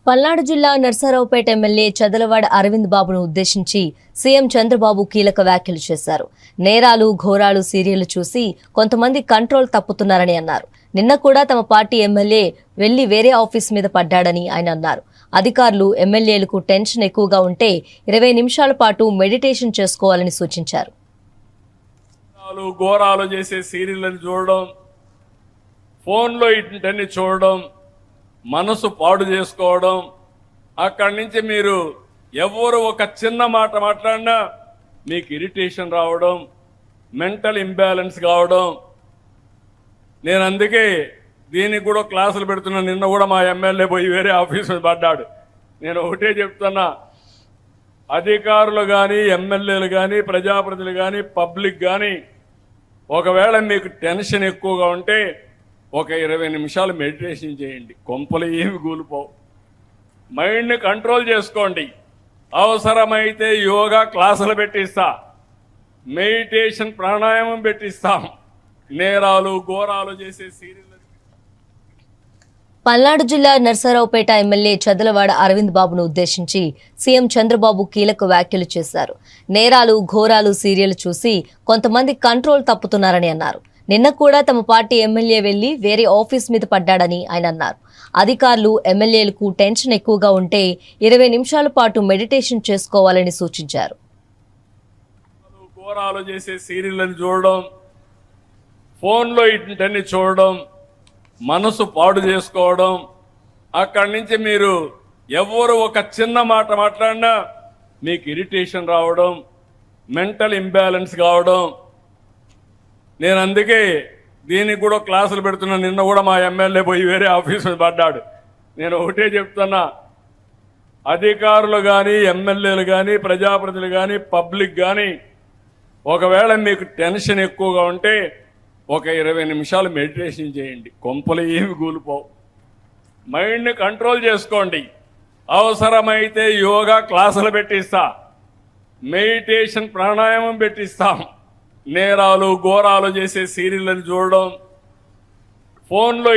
పల్నాడు జిల్లా నర్సారావుపేట ఎమ్మెల్యే చదలవాడ అరవింద్ బాబును ఉద్దేశించి సీఎం చంద్రబాబు కీలక వ్యాఖ్యలు చేశారు. నేరాలు ఘోరాలు సీరియల్ చూసి కొంతమంది కంట్రోల్ తప్పుతున్నారని అన్నారు. నిన్న కూడా తమ పార్టీ ఎమ్మెల్యే వెళ్లి వేరే ఆఫీస్ మీద పడ్డాడని ఆయన అన్నారు. అధికారులు ఎమ్మెల్యేలకు టెన్షన్ ఎక్కువగా ఉంటే 20 నిమిషాల పాటు మెడిటేషన్ చేసుకోవాలని సూచించారు. ఘోరాలు చేసే సీరియల్ని చూడడం, ఫోన్లో ఇంటన్ని చూడడం, మనసు పాడు చేసుకోవడం, అక్కడి నుంచి మీరు ఎవరు ఒక చిన్న మాట మాట్లాడినా మీకు ఇరిటేషన్ రావడం, మెంటల్ ఇంబ్యాలెన్స్ కావడం. నేను అందుకే దీనికి కూడా క్లాసులు పెడుతున్నా. నిన్న కూడా మా ఎమ్మెల్యే పోయి వేరే ఆఫీస్ మీద పడ్డాడు. నేను ఒకటే చెప్తున్నా, అధికారులు కానీ ఎమ్మెల్యేలు కానీ ప్రజాప్రతినిధులు కానీ పబ్లిక్ కానీ ఒకవేళ మీకు టెన్షన్ ఎక్కువగా ఉంటే ఒక 20 నిమిషాలు మెడిటేషన్ చేయండి. కొంపలు ఏమి కూలిపోవు. మైండ్ని కంట్రోల్ చేసుకోండి. అవసరమైతే యోగా క్లాసులు పెట్టిస్తా, మెడిటేషన్ ప్రాణాయామం పెట్టిస్తాం. నేరాలు ఘోరాలు చేసే సీరియల్. పల్నాడు జిల్లా నర్సారావుపేట ఎమ్మెల్యే చదలవాడ అరవింద్ బాబును ఉద్దేశించి సీఎం చంద్రబాబు కీలక వ్యాఖ్యలు చేశారు. నేరాలు ఘోరాలు సీరియల్ చూసి కొంతమంది కంట్రోల్ తప్పుతున్నారని అన్నారు. నిన్న కూడా తమ పార్టీ ఎమ్మెల్యే వెళ్లి వేరే ఆఫీస్ మీద పడ్డాడని ఆయన అన్నారు. అధికారులు ఎమ్మెల్యేలకు టెన్షన్ ఎక్కువగా ఉంటే 20 నిమిషాల పాటు మెడిటేషన్ చేసుకోవాలని సూచించారు. ఘోరాలు చేసే సీరియల్ని చూడడం, ఫోన్లో ఇంటన్ని చూడడం, మనసు పాడు చేసుకోవడం, అక్కడి నుంచి మీరు ఎవరు ఒక చిన్న మాట మాట్లాడినా మీకు ఇరిటేషన్ రావడం, మెంటల్ ఇంబ్యాలెన్స్ కావడం. నేను అందుకే దీనికి కూడా క్లాసులు పెడుతున్నా. నిన్న కూడా మా ఎమ్మెల్యే పోయి వేరే ఆఫీస్ మీద పడ్డాడు. నేను ఒకటే చెప్తున్నా, అధికారులు కానీ ఎమ్మెల్యేలు కానీ ప్రజాప్రతినిధులు కానీ పబ్లిక్ కానీ ఒకవేళ మీకు టెన్షన్ ఎక్కువగా ఉంటే ఒక 20 నిమిషాలు మెడిటేషన్ చేయండి. కొంపలు ఏమి కూలిపోవు. మైండ్ని కంట్రోల్ చేసుకోండి. అవసరమైతే యోగా క్లాసులు పెట్టిస్తా, మెడిటేషన్ ప్రాణాయామం పెట్టిస్తాం. నేరాలు ఘోరాలు చేసే సీరియల్ని చూడడం, ఫోన్లో